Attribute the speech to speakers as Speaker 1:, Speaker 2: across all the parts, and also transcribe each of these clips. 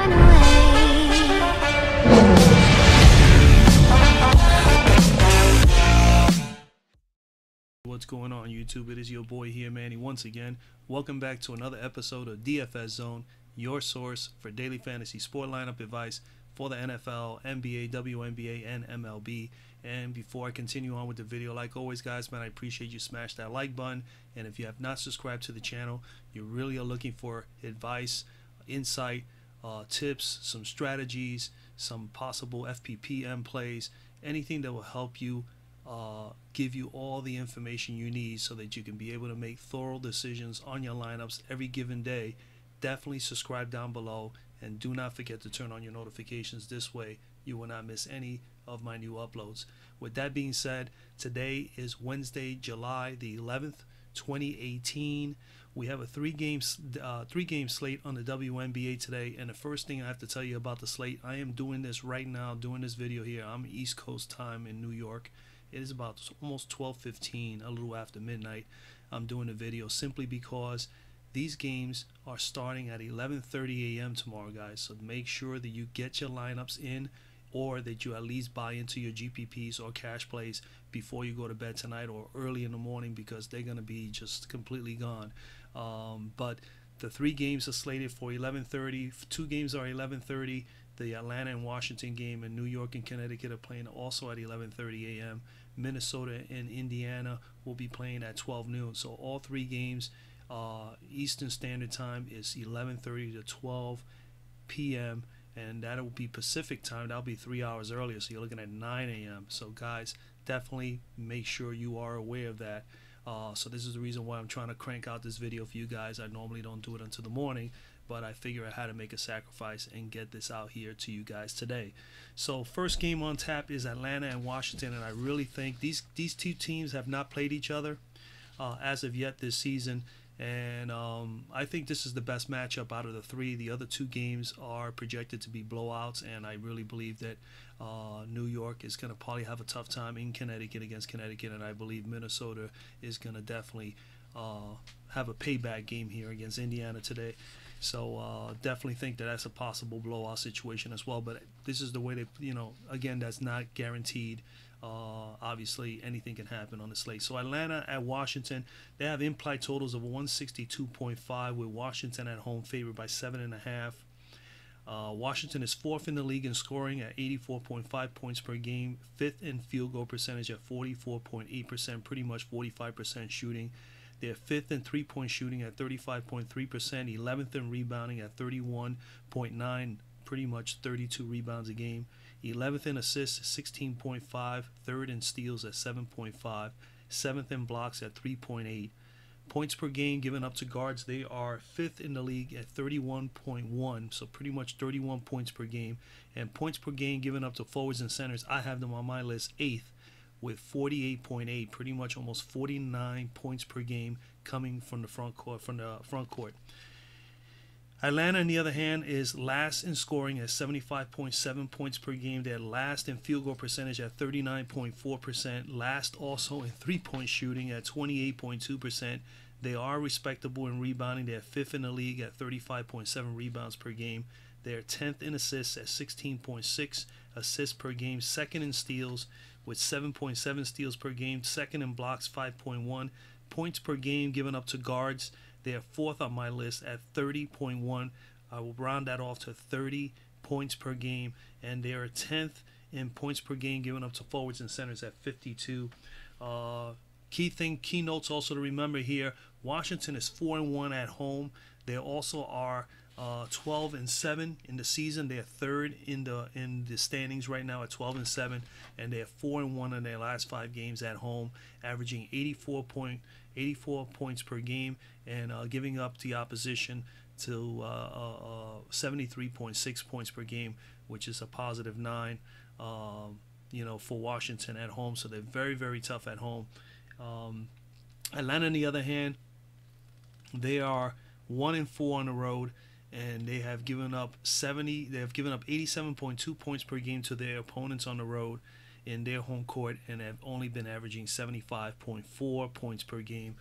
Speaker 1: run away.
Speaker 2: What's going on, YouTube? It is your boy here, Manny, once again. Welcome back to another episode of DFS Zone, your source for daily fantasy sport lineup advice for the NFL, NBA, WNBA, and MLB. And before I continue on with the video, like always, guys, man, I appreciate you smash that like button. And if you have not subscribed to the channel, you really are looking for advice, insight, tips, some strategies, some possible FPPM plays, anything that will help you give you all the information you need so that you can be able to make thorough decisions on your lineups every given day. Definitely subscribe down below, and do not forget to turn on your notifications. This way you will not miss any of my new uploads. With that being said, today is Wednesday, July the 11th, 2018. We have a three-game slate on the WNBA today, and the first thing I have to tell you about the slate, I am doing this right now, doing this video here. I'm East Coast time in New York. It is about almost 12:15, a little after midnight. I'm doing a video simply because these games are starting at 11:30 a.m. tomorrow, guys. So make sure that you get your lineups in, or that you at least buy into your GPPs or cash plays before you go to bed tonight or early in the morning, because they're going to be just completely gone. But the three games are slated for 11:30. Two games are 11:30. The Atlanta and Washington game, and New York and Connecticut are playing also at 11:30 a.m. Minnesota and Indiana will be playing at 12 noon. So all three games, Eastern Standard Time, is 11:30 to 12 p.m. and that will be Pacific time. That'll be 3 hours earlier. So you're looking at 9 a.m. So guys, definitely make sure you are aware of that. So this is the reason why I'm trying to crank out this video for you guys. I normally don't do it until the morning, but I figure I had to make a sacrifice and get this out here to you guys today. So first game on tap is Atlanta and Washington, and I really think these two teams have not played each other as of yet this season, and I think this is the best matchup out of the three. The other two games are projected to be blowouts, and I really believe that New York is going to probably have a tough time in Connecticut against Connecticut, and I believe Minnesota is going to definitely have a payback game here against Indiana today. So definitely think that that's a possible blowout situation as well. But this is the way that, again, that's not guaranteed. Obviously, anything can happen on the slate. So Atlanta at Washington, they have implied totals of 162.5, with Washington at home favored by 7.5. Washington is fourth in the league in scoring at 84.5 points per game, fifth in field goal percentage at 44.8%, pretty much 45% shooting. They're fifth in three-point shooting at 35.3%, 11th in rebounding at 31.9, pretty much 32 rebounds a game, 11th in assists, 16.5, third in steals at 7.5, seventh in blocks at 3.8. Points per game given up to guards, they are fifth in the league at 31.1, so pretty much 31 points per game. And points per game given up to forwards and centers, I have them on my list eighth, with 48.8, pretty much almost 49 points per game coming from the front court. Atlanta, on the other hand, is last in scoring at 75.7 points per game. They're last in field goal percentage at 39.4%, last also in three-point shooting at 28.2%. They are respectable in rebounding. They're fifth in the league at 35.7 rebounds per game. They're 10th in assists at 16.6 assists per game, second in steals with 7.7 steals per game, second in blocks, 5.1 points per game given up to guards. They are fourth on my list at 30.1. I will round that off to 30 points per game, and they are 10th in points per game given up to forwards and centers at 52. Key notes also to remember here: Washington is 4-1 at home. They also are 12-7 in the season. They're third in the standings right now at 12-7, and they're 4-1 in their last 5 games at home, averaging 84 points per game, and giving up the opposition to 73.6 points per game, which is a positive 9. For Washington at home. So they're very, very tough at home. Atlanta, on the other hand, they are 1-4 on the road, and they have given up 87.2 points per game to their opponents on the road in their home court, and have only been averaging 75.4 points per game,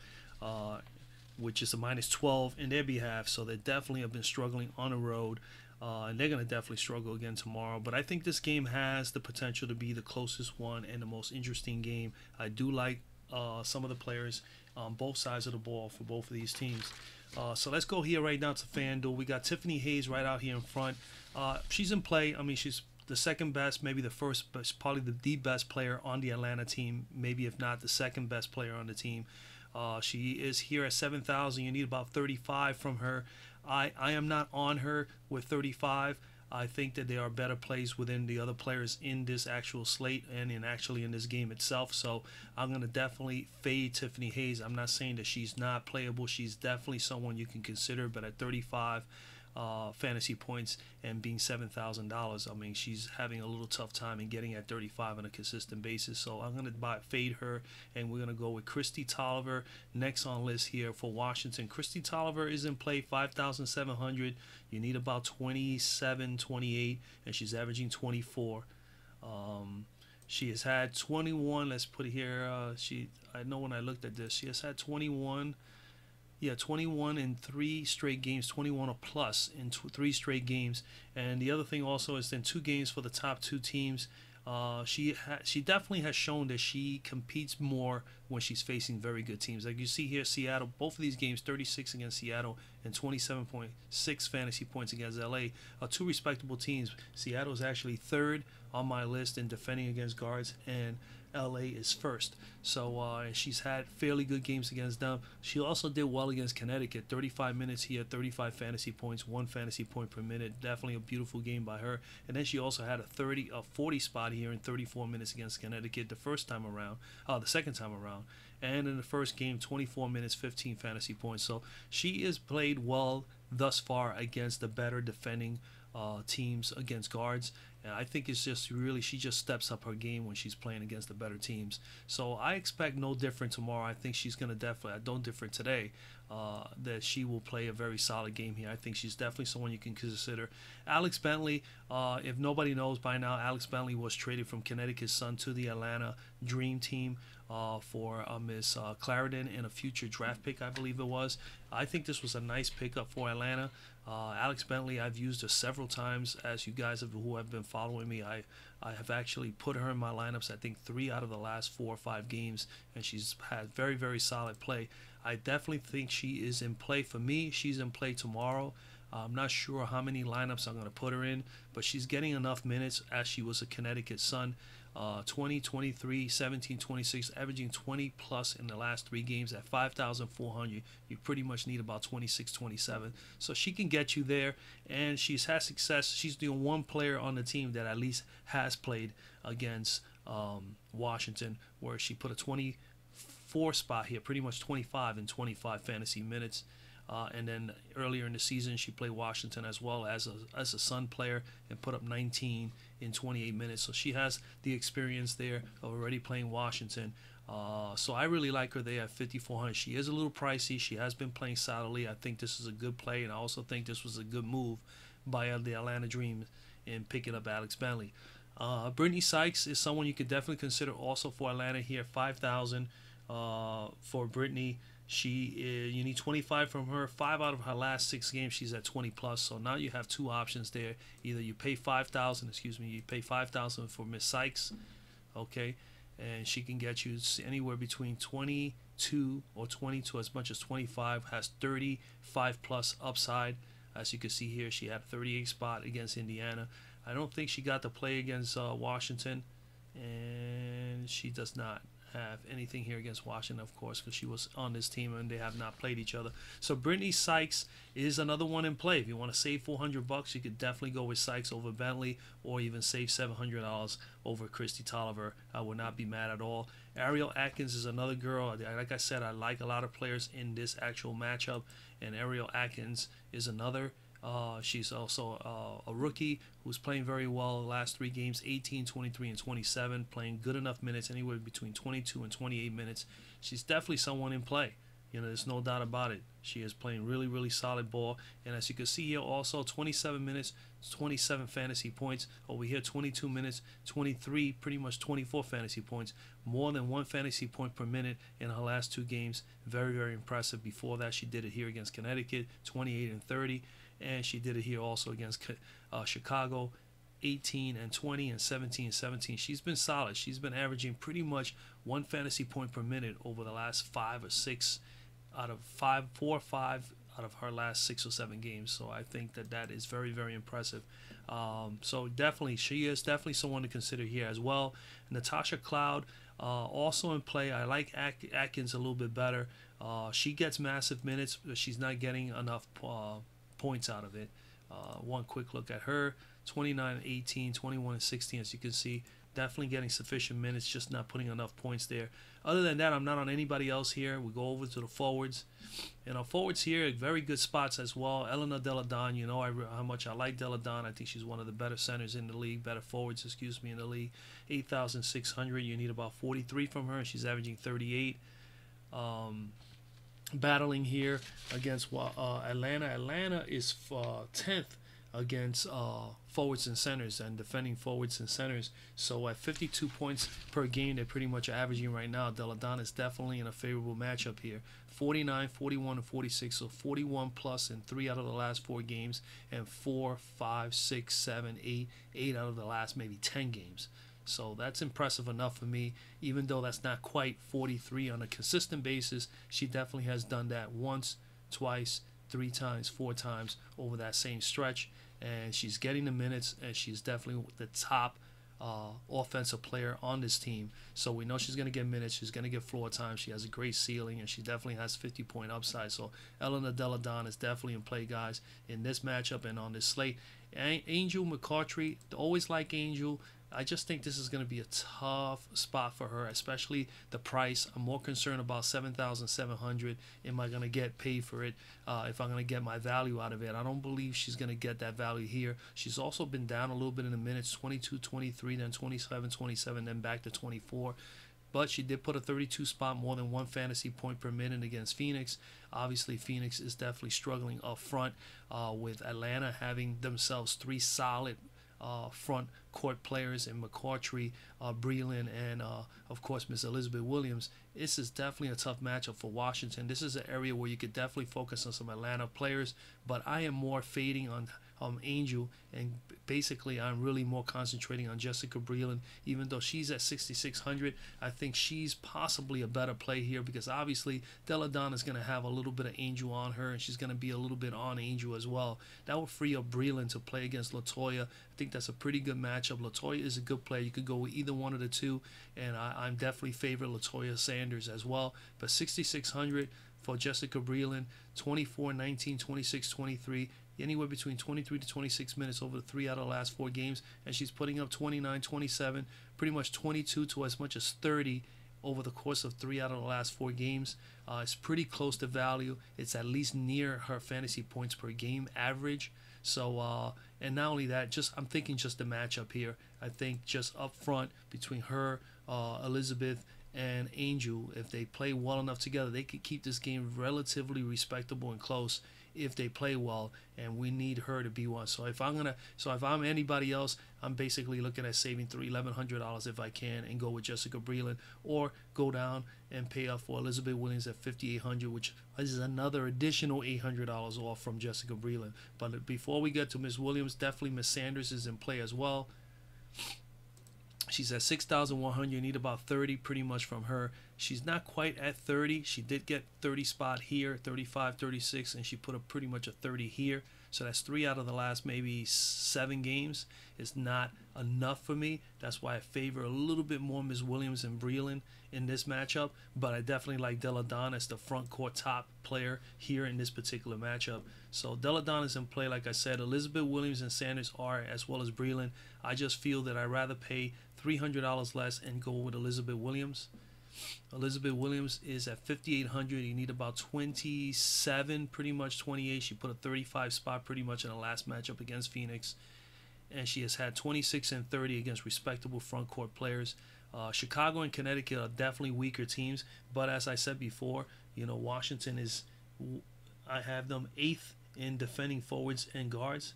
Speaker 2: which is a -12 in their behalf. So they definitely have been struggling on the road. and they're going to definitely struggle again tomorrow. But I think this game has the potential to be the closest one and the most interesting game. I do like some of the players on both sides of the ball for both of these teams. So let's go here right now to FanDuel. We got Tiffany Hayes right out here in front. She's in play. I mean, she's the second best, maybe the first, but probably the best player on the Atlanta team, maybe if not the second best player on the team. She is here at 7,000. You need about 35 from her. I am not on her with 35. I think that there are better plays within the other players in this actual slate and in this game itself. So I'm going to definitely fade Tiffany Hayes. I'm not saying that she's not playable. She's definitely someone you can consider, but at 35 fantasy points and being $7,000, I mean, she's having a little tough time in getting at 35 on a consistent basis. So I'm going to fade her, and we're going to go with Christy Tolliver next on list here for Washington. Christy Tolliver is in play, 5,700. You need about 27, 28, and she's averaging 24. She has had 21. Let's put it here. I know when I looked at this, she has had 21. Yeah, 21 in 3 straight games, 21 or plus in 3 straight games. And the other thing also is in 2 games for the top 2 teams. She definitely has shown that she competes more when she's facing very good teams. Like you see here, Seattle, both of these games, 36 against Seattle and 27.6 fantasy points against LA, are 2 respectable teams. Seattle is actually 3rd on my list in defending against guards, and LA is 1st. So she's had fairly good games against them. She also did well against Connecticut. 35 minutes here, 35 fantasy points, 1 fantasy point per minute. Definitely a beautiful game by her. And then she also had a 40 spot here in 34 minutes against Connecticut the second time around. And in the first game, 24 minutes, 15 fantasy points. So she has played well thus far against the better defending teams against guards. And I think it's just really, she just steps up her game when she's playing against the better teams. So I expect no different tomorrow. I think she's going to definitely, don't different today, that she will play a very solid game here. I think she's definitely someone you can consider. Alex Bentley, if nobody knows by now, Alex Bentley was traded from Connecticut's Sun to the Atlanta Dream Team for Miss Clarendon and a future draft pick, I believe it was. I think this was a nice pickup for Atlanta. Alex Bentley, I've used her several times, as you guys who have been following me. I have actually put her in my lineups, I think 3 out of the last 4 or 5 games, and she's had very, very solid play. I definitely think she is in play. For me, she's in play tomorrow. I'm not sure how many lineups I'm going to put her in, but she's getting enough minutes as she was a Connecticut Sun. 20, 23, 17, 26, averaging 20 plus in the last 3 games at 5,400. You pretty much need about 26, 27. So she can get you there, and she's had success. She's the one player on the team that at least has played against Washington, where she put a 24 spot here, pretty much 25 in 25 fantasy minutes. And then earlier in the season, she played Washington as well as a Sun player and put up 19 in 28 minutes. So she has the experience there of already playing Washington. So I really like her there at 5,400. She is a little pricey. She has been playing solidly. I think this is a good play, and I also think this was a good move by the Atlanta Dream in picking up Alex Bentley. Brittany Sykes is someone you could definitely consider also for Atlanta here, 5,000 for Brittany. You need 25 from her. 5 out of her last 6 games, she's at 20 plus. So now you have 2 options there. Either you pay 5,000, you pay 5,000 for Miss Sykes, okay, and she can get you anywhere between 22 or 20 to as much as 25. Has 35 plus upside. As you can see here, she had a 38 spot against Indiana. I don't think she got to play against Washington, and she does not have anything here against Washington, of course, because she was on this team and they have not played each other. So Brittany Sykes is another one in play. If you want to save $400, you could definitely go with Sykes over Bentley, or even save $700 over Christy Tolliver. I would not be mad at all. Ariel Atkins is another girl. Like I said, I like a lot of players in this actual matchup, and Ariel Atkins is another. She's also a rookie who's playing very well the last 3 games, 18, 23, and 27, playing good enough minutes, anywhere between 22 and 28 minutes. She's definitely someone in play. There's no doubt about it. She is playing really, really solid ball. And as you can see here also, 27 minutes, 27 fantasy points. Over here, 22 minutes, 23, pretty much 24 fantasy points. More than 1 fantasy point per minute in her last 2 games. Very, very impressive. Before that, she did it here against Connecticut, 28 and 30. and she did it here also against Chicago. 18 and 20 and 17 and 17. She's been solid. She's been averaging pretty much 1 fantasy point per minute over the last 5 or 6 out of 4 or 5 out of her last 6 or 7 games. So I think that is very, very impressive. So definitely, she is definitely someone to consider here as well. Natasha Cloud, also in play. I like Atkins a little bit better. She gets massive minutes, but she's not getting enough points out of it. One quick look at her. 29 and 18, 21 and 16, as you can see. Definitely getting sufficient minutes, just not putting enough points there. Other than that, I'm not on anybody else here. We go over to the forwards. And our forwards here, very good spots as well. Elena Delle Donne, you know how much I like Delle Donne. I think she's one of the better centers in the league, better forwards, in the league. 8,600. You need about 43 from her, and she's averaging 38. Battling here against Atlanta. Atlanta is 10th against forwards and centers and defending forwards and centers. So at 52 points per game, they're pretty much averaging right now. Delle Donne is definitely in a favorable matchup here. 49, 41, and 46. So 41 plus in 3 out of the last 4 games, and 4, 5, 6, 7, 8 out of the last maybe 10 games. So that's impressive enough for me, even though that's not quite 43 on a consistent basis. She definitely has done that once, twice, 3 times, 4 times over that same stretch, and she's getting the minutes, and she's definitely the top offensive player on this team. So we know she's going to get minutes, she's going to get floor time, she has a great ceiling, and she definitely has 50-point upside. So Elena Delle Donne is definitely in play, guys, in this matchup and on this slate. Angel McCoughtry, always like Angel. I just think this is going to be a tough spot for her, especially the price. I'm more concerned about 7,700. Am I going to get paid for it? If I'm going to get my value out of it, I don't believe she's going to get that value here. She's also been down a little bit in the minutes, 22, 23, then 27, 27, then back to 24. But she did put a 32 spot, more than 1 fantasy point per minute against Phoenix. Obviously, Phoenix is definitely struggling up front, with Atlanta having themselves 3 solid front court players in McCoughtry, Breland, and of course Miss Elizabeth Williams. This is definitely a tough matchup for Washington. This is an area where you could definitely focus on some Atlanta players, but I am more fading on Angel, and basically I'm really more concentrating on Jessica Breland. Even though she's at 6,600, I think she's possibly a better play here, because obviously Delle Donne is going to have a little bit of Angel on her, and she's going to be a little bit on Angel as well. That will free up Breland to play against Latoya. I think that's a pretty good matchup. Latoya is a good player. You could go with either one of the two, and I'm definitely favoring Latoya Sanders as well. But 6,600 for Jessica Breland, 24, 19, 26, 23, anywhere between 23 to 26 minutes over the 3 out of the last 4 games, and she's putting up 29, 27, pretty much 22 to as much as 30 over the course of 3 out of the last 4 games. It's pretty close to value. It's at least near her fantasy points per game average. So, and not only that, I'm thinking just the matchup here. I think just up front between her, Elizabeth, and Angel, if they play well enough together, they could keep this game relatively respectable and close if they play well, and we need her to be one. So if I'm anybody else, I'm basically looking at saving $1,100 if I can, and go with Jessica Breland, or go down and pay up for Elizabeth Williams at 5,800, which is another additional $800 off from Jessica Breland. But before we get to Miss Williams, definitely Miss Sanders is in play as well. She's at 6,100. You need about 30 pretty much from her. She's not quite at 30. She did get 30 spot here, 35, 36, and she put up pretty much a 30 here. So that's 3 out of the last maybe 7 games. It's not enough for me. That's why I favor a little bit more Ms. Williams and Breland in this matchup. But I definitely like Delle Donne as the front court top player here in this particular matchup. So Delle Donne is in play, like I said. Elizabeth Williams and Sanders are, as well as Breland. I just feel that I'd rather pay $300 less and go with Elizabeth Williams. Elizabeth Williams is at 5,800. You need about 27, pretty much 28. She put a 35 spot pretty much in the last matchup against Phoenix, and she has had 26 and 30 against respectable front court players. Chicago and Connecticut are definitely weaker teams, but as I said before, you know, Washington is, I have them 8th in defending forwards and guards.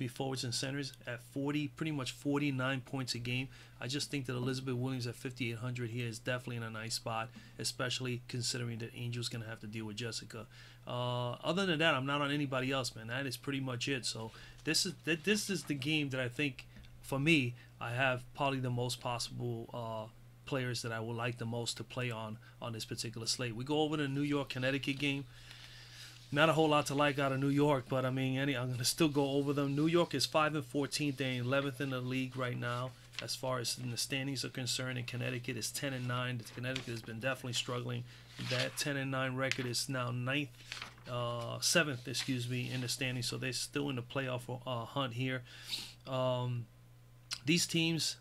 Speaker 2: forwards and centers at 40, pretty much 49 points a game. I just think that Elizabeth Williams at 5,800 here is definitely in a nice spot, especially considering that Angel's going to have to deal with Jessica. Other than that, I'm not on anybody else, man. That is pretty much it. So this is the game that I think, for me, I have probably the most possible players that I would like the most to play on this particular slate. We go over the New York Connecticut game. Not a whole lot to like out of New York, but I mean, I'm going to still go over them. New York is 5-14. They're 11th in the league right now as far as in the standings are concerned, and Connecticut is 10-9. Connecticut has been definitely struggling. That 10-9 record is now seventh, in the standings, so they're still in the playoff hunt here. These teams,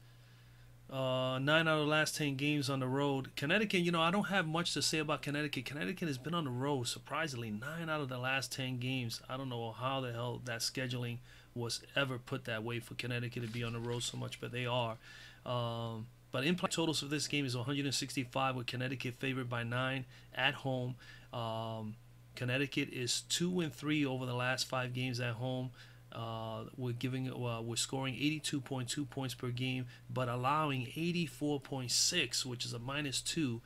Speaker 2: 9 out of the last 10 games on the road. Connecticut, I don't have much to say about Connecticut. Connecticut has been on the road, surprisingly, 9 out of the last 10 games. I don't know how the hell that scheduling was ever put that way for Connecticut to be on the road so much, but they are. But in-play totals for this game is 165, with Connecticut favored by 9 at home. Connecticut is 2-3 over the last 5 games at home. We're scoring 82.2 points per game, but allowing 84.6, which is a -2,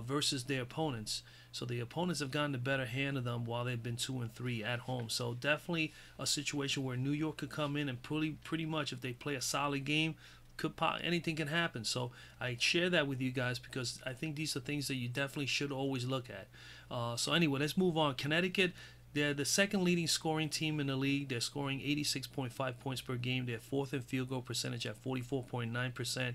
Speaker 2: versus their opponents. So the opponents have gotten the better hand of them while they've been 2-3 at home. So definitely a situation where New York could come in and pretty much, if they play a solid game, anything can happen. So I share that with you guys because I think these are things that you definitely should always look at. So anyway, let's move on. Connecticut, they're the second leading scoring team in the league. They're scoring 86.5 points per game. They're fourth in field goal percentage at 44.9%.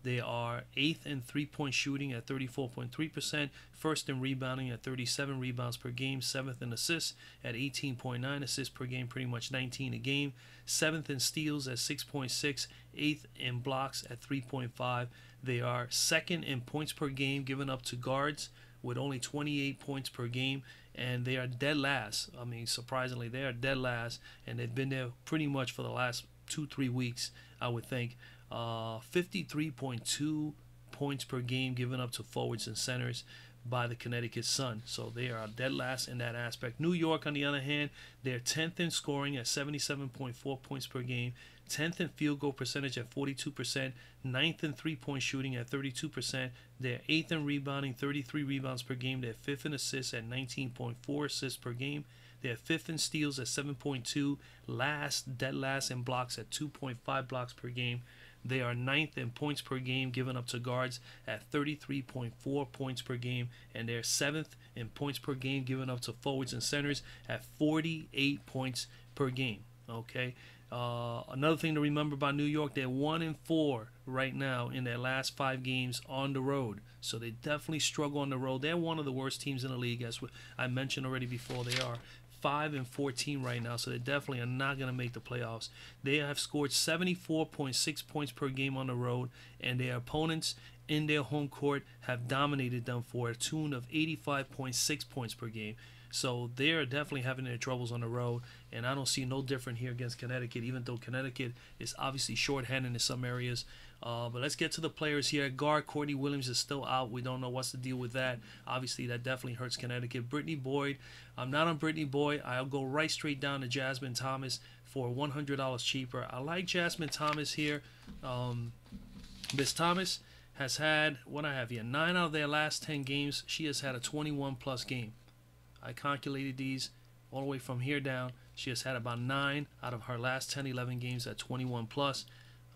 Speaker 2: They are 8th in three-point shooting at 34.3%, first in rebounding at 37 rebounds per game, 7th in assists at 18.9 assists per game, pretty much 19 a game, 7th in steals at 6.6, 8th in blocks at 3.5. They are 2nd in points per game given up to guards with only 28 points per game, and they are dead last. I mean, surprisingly, they are dead last, and they've been there pretty much for the last 2-3 weeks, I would think. 53.2 points per game given up to forwards and centers by the Connecticut Sun. So they are dead last in that aspect. New York, on the other hand, they're 10th in scoring at 77.4 points per game, 10th in field goal percentage at 42%, 9th in three-point shooting at 32%. They're 8th in rebounding, 33 rebounds per game. They're 5th in assists at 19.4 assists per game. They're 5th in steals at 7.2, dead last in blocks at 2.5 blocks per game. They are 9th in points per game given up to guards at 33.4 points per game, and they're 7th in points per game given up to forwards and centers at 48 points per game. Okay. Another thing to remember about New York, they're 1-4 right now in their last 5 games on the road. So they definitely struggle on the road. They're one of the worst teams in the league, as I mentioned already before. They are 5-14 right now, so they definitely are not going to make the playoffs. They have scored 74.6 points per game on the road, and their opponents in their home court have dominated them for a tune of 85.6 points per game. So they're definitely having their troubles on the road, and I don't see no different here against Connecticut, even though Connecticut is obviously shorthanded in some areas. But let's get to the players here. Guard Courtney Williams is still out. We don't know what's the deal with that. Obviously, that definitely hurts Connecticut. Brittany Boyd, I'm not on Brittany Boyd. I'll go right straight down to Jasmine Thomas for $100 cheaper. I like Jasmine Thomas here. Miss Thomas has had, what I have here, 9 out of their last 10 games. She has had a 21-plus game. I calculated these all the way from here down. She has had about 9 out of her last 10, 11 games at 21-plus.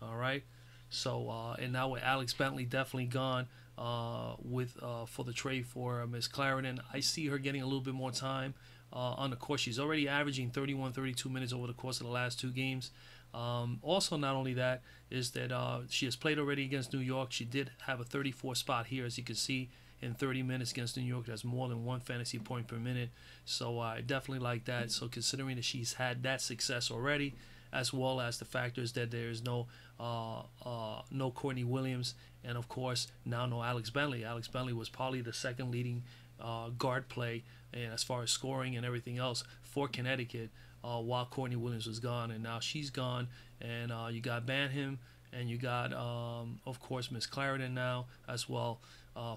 Speaker 2: All right. So, and now with Alex Bentley definitely gone for the trade for Miss Clarendon, I see her getting a little bit more time on the court. She's already averaging 31, 32 minutes over the course of the last 2 games. Also, not only that, is that she has played already against New York. She did have a 34 spot here, as you can see, in 30 minutes against New York. That's more than 1 fantasy point per minute. So I definitely like that. So considering that she's had that success already, as well as the factors that there is no Courtney Williams, and of course now no Alex Bentley. Alex Bentley was probably the second leading guard play, and as far as scoring and everything else for Connecticut, while Courtney Williams was gone, and now she's gone, and you got Banham, and you got of course Miss Clarendon now as well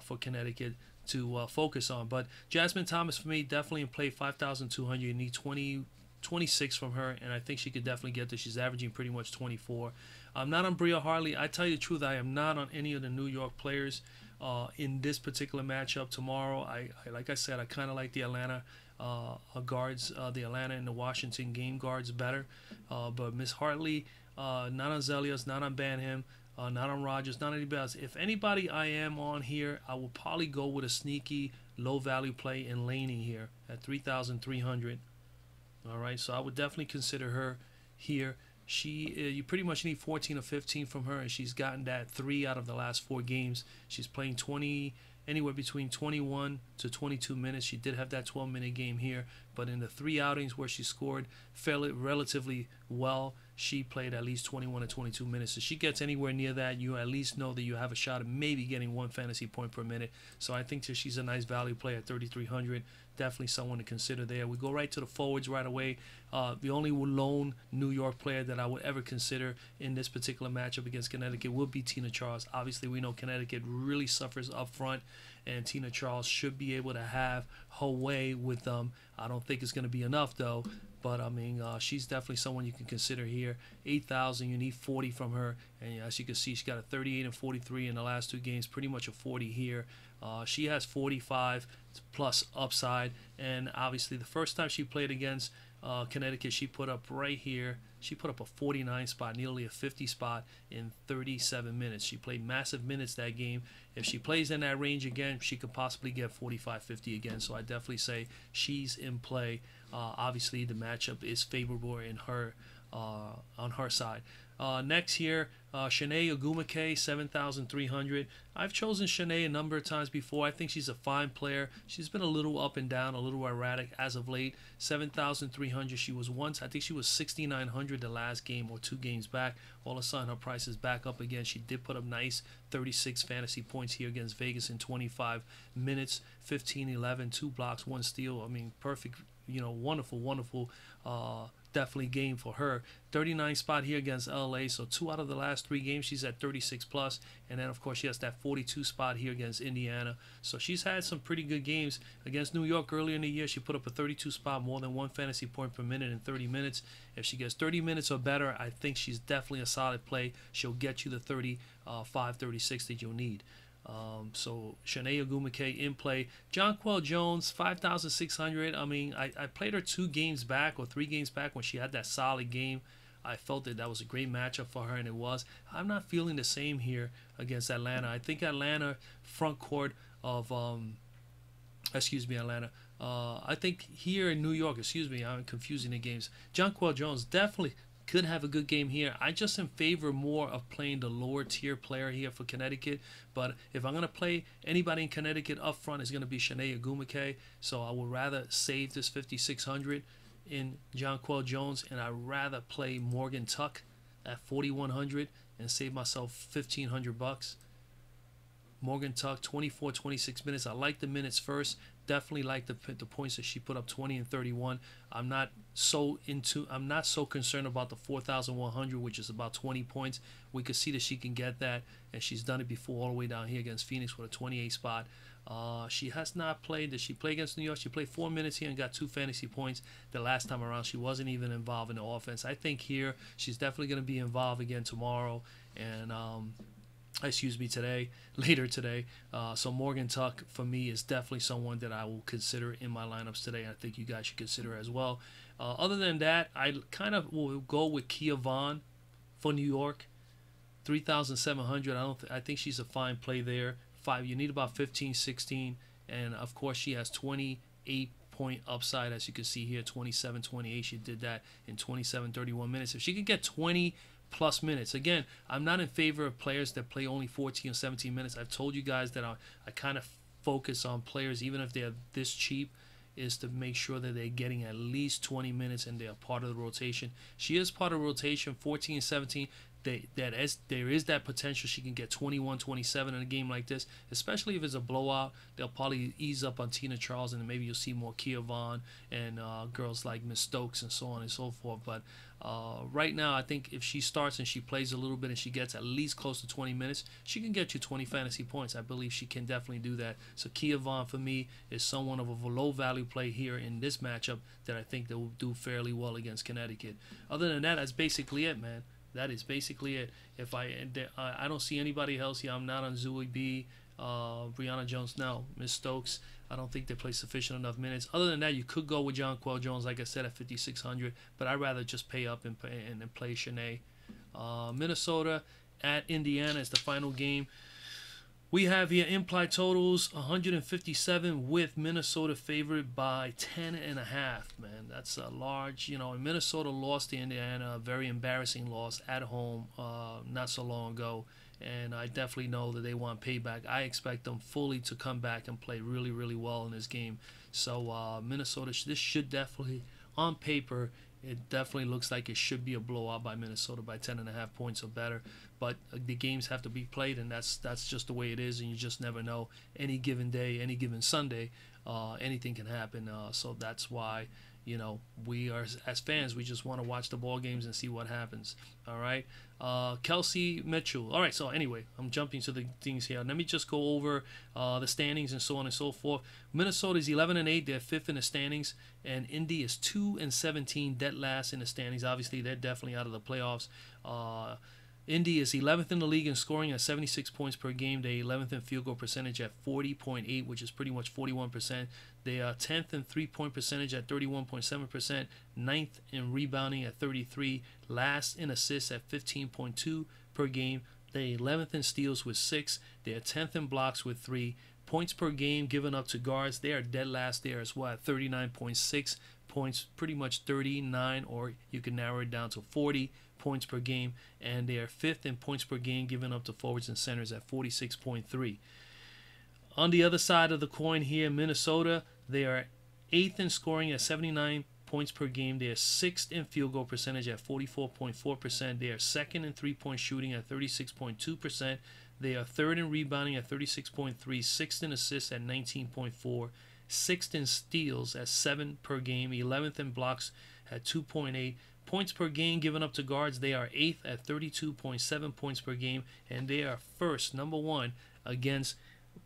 Speaker 2: for Connecticut to focus on. But Jasmine Thomas for me definitely in play 5,200. You need 20 26 from her, and I think she could definitely get this. She's averaging pretty much 24. I'm not on Bria Hartley. I tell you the truth, I am not on any of the New York players in this particular matchup tomorrow. I like I said, I kind of like the Atlanta guards, the Atlanta and the Washington game guards better. But Miss Hartley, not on Zelius, not on Banham, not on Rogers, not anybody else. If anybody I am on here, I will probably go with a sneaky low value play in Laney here at 3,300. All right, so I would definitely consider her here. You pretty much need 14 or 15 from her, and she's gotten that 3 out of the last 4 games. She's playing anywhere between 21 to 22 minutes. She did have that 12-minute game here, but in the 3 outings where she scored fairly relatively well, she played at least 21 to 22 minutes. So she gets anywhere near that, you at least know that you have a shot at maybe getting 1 fantasy point per minute. So I think that she's a nice value play at 3,300. Definitely someone to consider there. We go right to the forwards right away. The only lone New York player that I would ever consider in this particular matchup against Connecticut would be Tina Charles. Obviously, we know Connecticut really suffers up front, and Tina Charles should be able to have her way with them. I don't think it's going to be enough, though. But, I mean, she's definitely someone you can consider here. 8,000, you need 40 from her. And as you can see, she got a 38 and 43 in the last 2 games, pretty much a 40 here. She has 45 plus upside. And, obviously, the first time she played against Connecticut, she put up right here. She put up a 49 spot, nearly a 50 spot in 37 minutes. She played massive minutes that game. If she plays in that range again, she could possibly get 45, 50 again. So I definitely say she's in play. Obviously, the matchup is favorable in her on her side. Next here, Shanae Ogumake, 7,300. I've chosen Shanae a number of times before. I think she's a fine player. She's been a little up and down, a little erratic as of late. 7,300. She was once, I think she was 6,900 the last game or 2 games back. All of a sudden, her price is back up again. She did put up nice 36 fantasy points here against Vegas in 25 minutes. 15, 11, 2 blocks, 1 steal. I mean, perfect, wonderful, definitely game for her. 39 spot here against LA, so 2 out of the last 3 games she's at 36 plus, and then of course she has that 42 spot here against Indiana. So she's had some pretty good games against New York earlier in the year. She put up a 32 spot, more than 1 fantasy point per minute in 30 minutes. If she gets 30 minutes or better, I think she's definitely a solid play. She'll get you the 35, 36 that you'll need. So Shanae Ogumake in play. Jonquel Jones, 5,600. I mean, I played her 2 games back or 3 games back when she had that solid game. I felt that was a great matchup for her, and it was. I'm not feeling the same here against Atlanta. I think Atlanta front court of Atlanta. I think here in New York, I'm confusing the games. Jonquel Jones definitely could have a good game here. I just in favor more of playing the lower tier player here for Connecticut. But if I'm going to play anybody in Connecticut up front, it's going to be Shanae Ogumake. So I would rather save this 5,600 in Jonquel Jones, and I'd rather play Morgan Tuck at 4,100 and save myself $1,500. Morgan Tuck, 24, 26 minutes. I like the minutes first. Definitely like the points that she put up, 20 and 31. I'm not so concerned about the 4,100, which is about 20 points. We could see that she can get that, and she's done it before all the way down here against Phoenix with a 28 spot. She has not played. Did she play against New York? She played 4 minutes here and got 2 fantasy points. The last time around, she wasn't even involved in the offense. I think here she's definitely going to be involved again tomorrow, and later today. So Morgan Tuck, for me, is definitely someone that I will consider in my lineups today. I think you guys should consider as well. Other than that, I kind of will go with Kia Vaughn for New York, 3,700. I think she's a fine play there. You need about 15, 16, and of course she has 28 point upside, as you can see here, 27, 28. She did that in 27, 31 minutes. If she could get 20 plus minutes. Again, I'm not in favor of players that play only 14 or 17 minutes. I've told you guys that I kind of focus on players, even if they're this cheap, is to make sure that they're getting at least 20 minutes and they're part of the rotation. She is part of the rotation, 14 and 17. There is that potential she can get 21, 27 in a game like this, especially if it's a blowout. They'll probably ease up on Tina Charles, and maybe you'll see more Kia Vaughn and girls like Miss Stokes and so on and so forth. But Right now, I think if she starts and she plays a little bit and she gets at least close to 20 minutes, she can get you 20 fantasy points. I believe she can definitely do that. So Kia Vaughn, for me, is someone of a low-value play here in this matchup that I think that will do fairly well against Connecticut. Other than that, that's basically it, man. That is basically it. If I don't see anybody else here. I'm not on Zooey B, Brianna Jones. No, Miss Stokes. I don't think they play sufficient enough minutes. Other than that, you could go with Jonquel Jones, like I said, at 5,600. But I'd rather just pay up and play Shanae. Minnesota at Indiana is the final game. We have here implied totals 157 with Minnesota favored by 10.5. Man, that's a large. And Minnesota lost to Indiana, a very embarrassing loss at home not so long ago. And I definitely know that they want payback. I expect them fully to come back and play really, really well in this game. So Minnesota, this should definitely, on paper, it definitely looks like it should be a blowout by Minnesota by 10.5 points or better. But the games have to be played, and that's just the way it is, and you just never know. Any given day, any given Sunday, anything can happen. So that's why, we are, as fans, we just want to watch the ball games and see what happens. All right. Kelsey Mitchell. All right. So anyway, I'm jumping to the things here. Let me just go over the standings and so on and so forth. Minnesota is 11-8. They're fifth in the standings, and Indy is 2-17, dead last in the standings. Obviously, they're definitely out of the playoffs. Indy is 11th in the league in scoring at 76 points per game. They're 11th in field goal percentage at 40.8, which is pretty much 41%. They are 10th in three-point percentage at 31.7%. 9th in rebounding at 33. Last in assists at 15.2 per game. They're 11th in steals with 6. They're 10th in blocks with 3. Points per game given up to guards, they are dead last there as well at 39.6 points, pretty much 39, or you can narrow it down to 40 points per game, and they are 5th in points per game given up to forwards and centers at 46.3. On the other side of the coin here, Minnesota, they are 8th in scoring at 79 points per game. They are 6th in field goal percentage at 44.4%. They are 2nd in three-point shooting at 36.2%. They are 3rd in rebounding at 36.3, 6th in assists at 19.4, 6th in steals at 7 per game, 11th in blocks at 2.8. Points per game given up to guards, they are 8th at 32.7 points per game, and they are first, number 1, against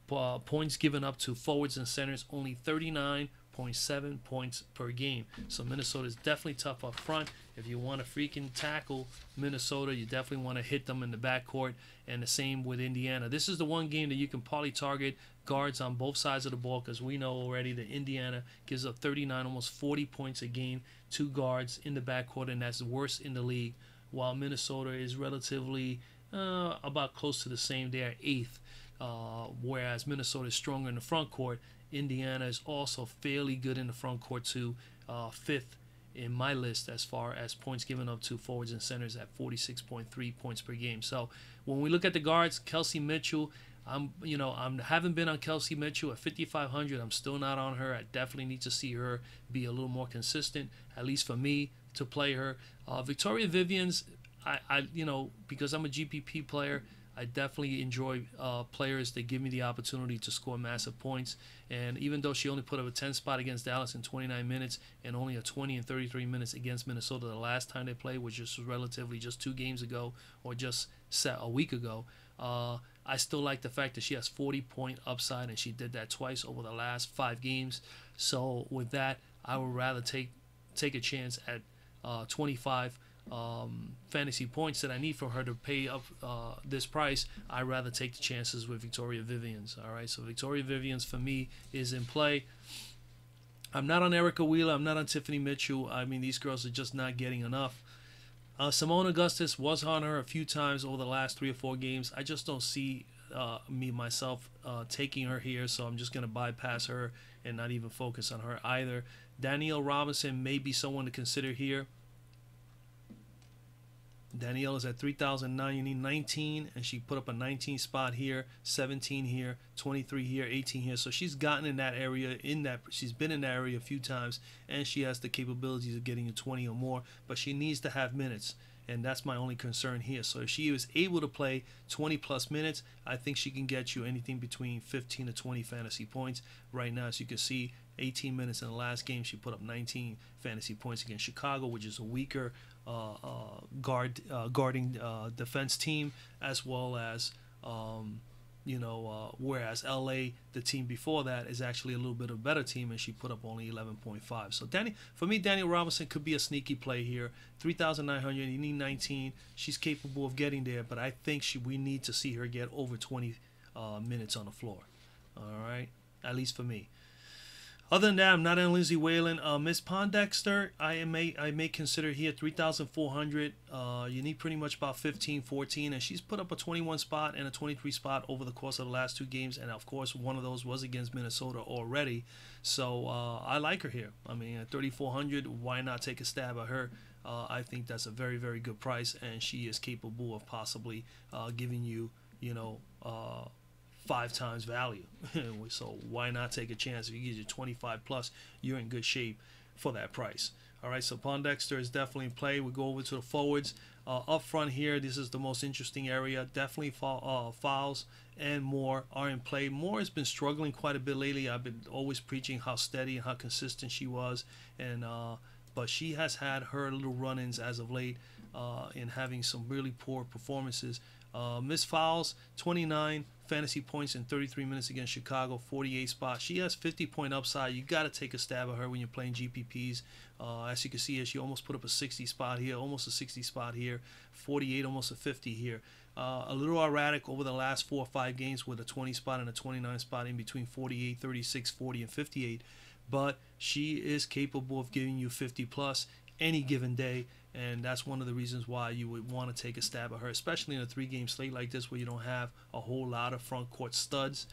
Speaker 2: points given up to forwards and centers, only 39.7 points per game. So Minnesota is definitely tough up front. If you want to freaking tackle Minnesota, you definitely want to hit them in the backcourt, and the same with Indiana. This is the one game that you can probably target guards on both sides of the ball, because we know already that Indiana gives up 39, almost 40 points a game to guards in the backcourt, and that's worse in the league, while Minnesota is relatively about close to the same. They are 8th, whereas Minnesota is stronger in the front court. Indiana is also fairly good in the front court too, 5th in my list as far as points given up to forwards and centers at 46.3 points per game. So when we look at the guards, Kelsey Mitchell, I haven't been on Kelsey Mitchell at 5,500. I'm still not on her. I definitely need to see her be a little more consistent, at least for me to play her. Victoria Vivian's, because I'm a GPP player, I definitely enjoy players that give me the opportunity to score massive points. And even though she only put up a 10 spot against Dallas in 29 minutes and only a 20 and 33 minutes against Minnesota the last time they played, which was relatively just 2 games ago or just a week ago, I still like the fact that she has 40-point upside, and she did that twice over the last 5 games. So with that, I would rather take a chance at 25 fantasy points that I need for her to pay up this price. I'd rather take the chances with Victoria Vivian's. All right, so Victoria Vivian's for me is in play. I'm not on Erica Wheeler. I'm not on Tiffany Mitchell. I mean, these girls are just not getting enough. Simone Augustus was on her a few times over the last 3 or 4 games. I just don't see myself taking her here, so I'm just going to bypass her and not even focus on her either. Danielle Robinson may be someone to consider here. Danielle is at 3,009. You need 19, and she put up a 19 spot here, 17 here, 23 here, 18 here. So she's gotten in that area. She's been in that area a few times, and she has the capabilities of getting a 20 or more. But she needs to have minutes, and that's my only concern here. So if she is able to play 20 plus minutes, I think she can get you anything between 15 to 20 fantasy points. Right now, as you can see, 18 minutes in the last game, she put up 19 fantasy points against Chicago, which is a weaker guarding defense team, as well as whereas LA, the team before that, is actually a little bit of a better team, and she put up only 11.5. So for me, Danielle Robinson could be a sneaky play here. 3,900, you need 19. She's capable of getting there, but I think we need to see her get over 20 minutes on the floor. All right, at least for me. Other than that, I'm not in Lindsay Whalen. Miss Pondexter, I may consider here 3,400. You need pretty much about 15, 14, and she's put up a 21 spot and a 23 spot over the course of the last 2 games, and of course one of those was against Minnesota already. So I like her here. I mean, at 3,400, why not take a stab at her? I think that's a very, very good price, and she is capable of possibly giving you, 5 times value. So why not take a chance? If you get you 25 plus, you're in good shape for that price. All right, so Pondexter is definitely in play. We go over to the forwards. Up front here, this is the most interesting area. Definitely Fowles and Moore are in play. Moore has been struggling quite a bit lately. I've been always preaching how steady and how consistent she was, and but she has had her little run-ins as of late in having some really poor performances. Miss Fowles, 29 fantasy points in 33 minutes against Chicago, 48 spot. She has 50-point upside. You got to take a stab at her when you're playing GPPs. As you can see, she almost put up a 60 spot here, almost a 60 spot here, 48, almost a 50 here. A little erratic over the last 4 or 5 games with a 20 spot and a 29 spot in between 48, 36, 40, and 58. But she is capable of giving you 50 plus any given day, and that's one of the reasons why you would want to take a stab at her, especially in a 3-game slate like this where you don't have a whole lot of front court studs.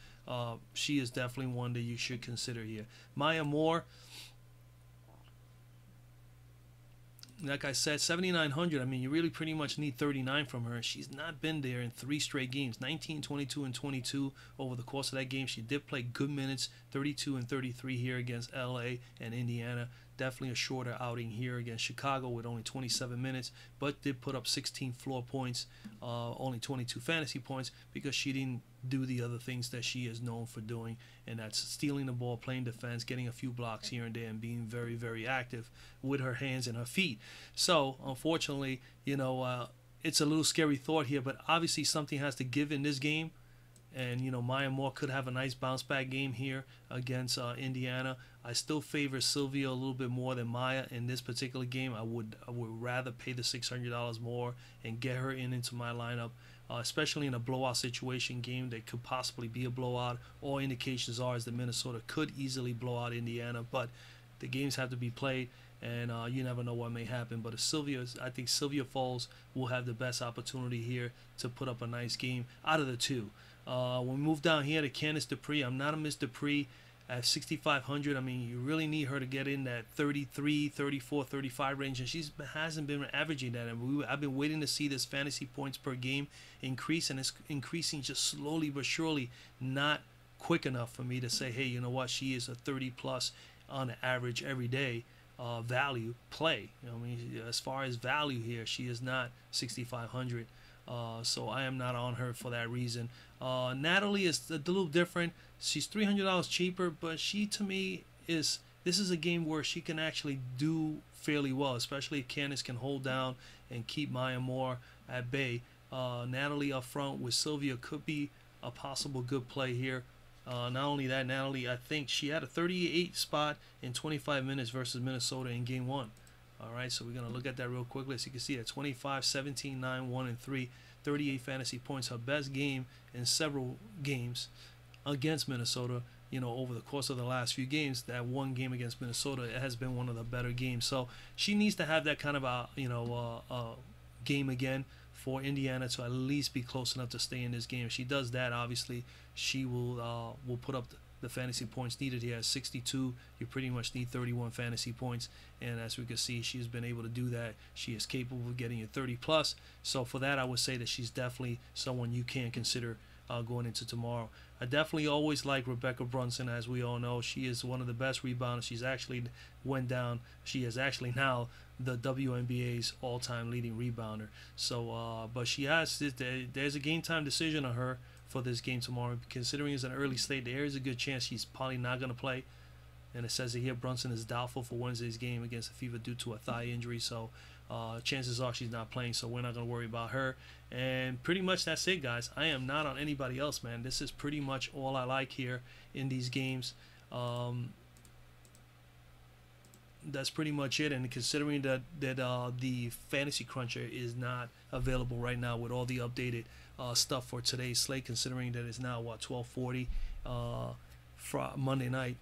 Speaker 2: She is definitely one that you should consider here. Maya Moore, like I said, 7,900. I mean, you really pretty much need 39 from her. She's not been there in 3 straight games, 19, 22, and 22 over the course of that game. She did play good minutes, 32 and 33 here against LA and Indiana. Definitely a shorter outing here against Chicago with only 27 minutes, but did put up 16 floor points, only 22 fantasy points, because she didn't do the other things that she is known for doing, and that's stealing the ball, playing defense, getting a few blocks here and there, and being very, very active with her hands and her feet. So, unfortunately, it's a little scary thought here, but obviously something has to give in this game. And Maya Moore could have a nice bounce back game here against Indiana. I still favor Sylvia a little bit more than Maya in this particular game. I would rather pay the $600 more and get her into my lineup, especially in a blowout situation game that could possibly be a blowout. All indications are is that Minnesota could easily blow out Indiana, but the games have to be played, and you never know what may happen. But I think Sylvia Fowles will have the best opportunity here to put up a nice game out of the 2. When we move down here to Candice Dupree, I'm not a Miss Dupree at 6,500. I mean, you really need her to get in that 33, 34, 35 range, and she hasn't been averaging that. And I've been waiting to see this fantasy points per game increase, and it's increasing just slowly but surely, not quick enough for me to say, hey, you know what, she is a 30 plus on average every day value play. I mean, as far as value here, she is not 6,500. So I am not on her for that reason. Natalie is a little different. She's $300 cheaper, but she, to me, this is a game where she can actually do fairly well, especially if Candice can hold down and keep Maya Moore at bay. Natalie up front with Sylvia could be a possible good play here. Not only that, Natalie, I think she had a 38 spot in 25 minutes versus Minnesota in game 1. All right, so we're going to look at that real quickly. As you can see, at 25, 17, 9, 1, and 3, 38 fantasy points. Her best game in several games against Minnesota, over the course of the last few games. That one game against Minnesota, it has been one of the better games. So she needs to have that kind of a game again for Indiana to at least be close enough to stay in this game. If she does that, obviously, she will put up the fantasy points needed here. At 62, you pretty much need 31 fantasy points, and as we can see, she's been able to do that. She is capable of getting you 30 plus. So for that, I would say that she's definitely someone you can consider going into tomorrow. I definitely always like Rebecca Brunson. As we all know, she is one of the best rebounders. She's actually went down. She is actually now the WNBA's all-time leading rebounder. So, but she has, there's a game time decision on her for this game tomorrow. Considering it's an early slate, there is a good chance she's probably not going to play. And it says that here Brunson is doubtful for Wednesday's game against the Fever due to a thigh injury. So Chances are she's not playing, so we're not going to worry about her. And pretty much that's it, guys. I am not on anybody else, man. This is pretty much all I like here in these games. That's pretty much it. And considering that the Fantasy Cruncher is not available right now with all the updated stuff for today's slate, considering that it's now 12:40 Monday night,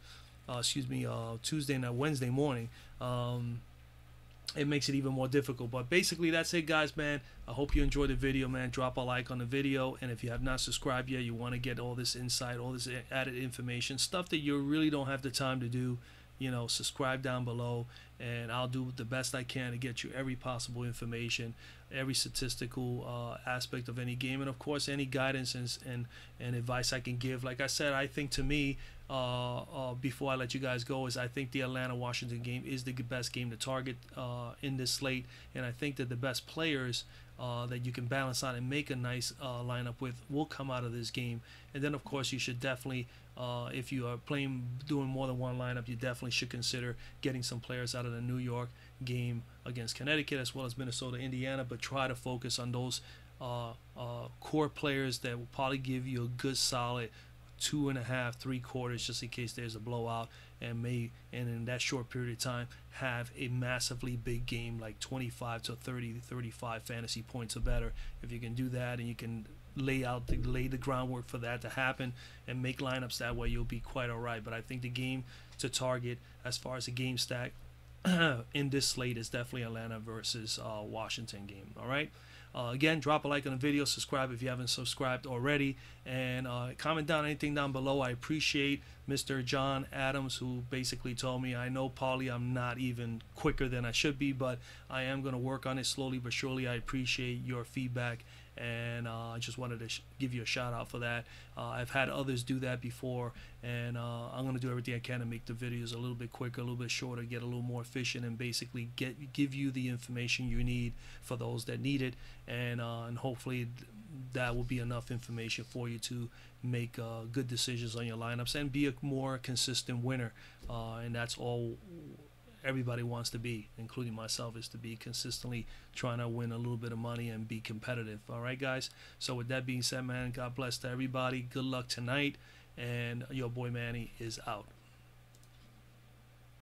Speaker 2: Tuesday night, Wednesday morning. It makes it even more difficult. But basically that's it, guys, man. I hope you enjoyed the video, man. Drop a like on the video, and if you have not subscribed yet, you want to get all this insight, all this added information, stuff that you really don't have the time to do, subscribe down below, and I'll do the best I can to get you every possible information, every statistical aspect of any game, and of course any guidance and advice I can give. Like I said, I think, to me, before I let you guys go, is I think the Atlanta-Washington game is the best game to target in this slate, and I think that the best players that you can balance out and make a nice lineup with will come out of this game. And then of course you should definitely, if you are doing more than one lineup, you definitely should consider getting some players out of the New York game against Connecticut, as well as Minnesota, Indiana, but try to focus on those core players that will probably give you a good solid 2.5, 3 quarters, just in case there's a blowout, and in that short period of time have a massively big game, like 25 to 30 to 35 fantasy points or better. If you can do that, and you can lay the groundwork for that to happen and make lineups that way, you'll be quite all right. But I think the game to target as far as the game stack in this slate is definitely Atlanta versus Washington game. All right. Again, drop a like on the video, subscribe if you haven't subscribed already, and comment down anything down below. I appreciate Mr. John Adams, who basically told me, I know, Paulie, I'm not even quicker than I should be, but I am going to work on it slowly but surely. I appreciate your feedback, and I just wanted to give you a shout out for that. I've had others do that before, and I'm going to do everything I can to make the videos a little bit quicker, a little bit shorter, get a little more efficient, and basically give you the information you need for those that need it, and hopefully that will be enough information for you to make good decisions on your lineups and be a more consistent winner. And that's all everybody wants to be, including myself, is to be consistently trying to win a little bit of money and be competitive. All right, guys. So with that being said, man, God bless to everybody. Good luck tonight, and your boy Manny is out.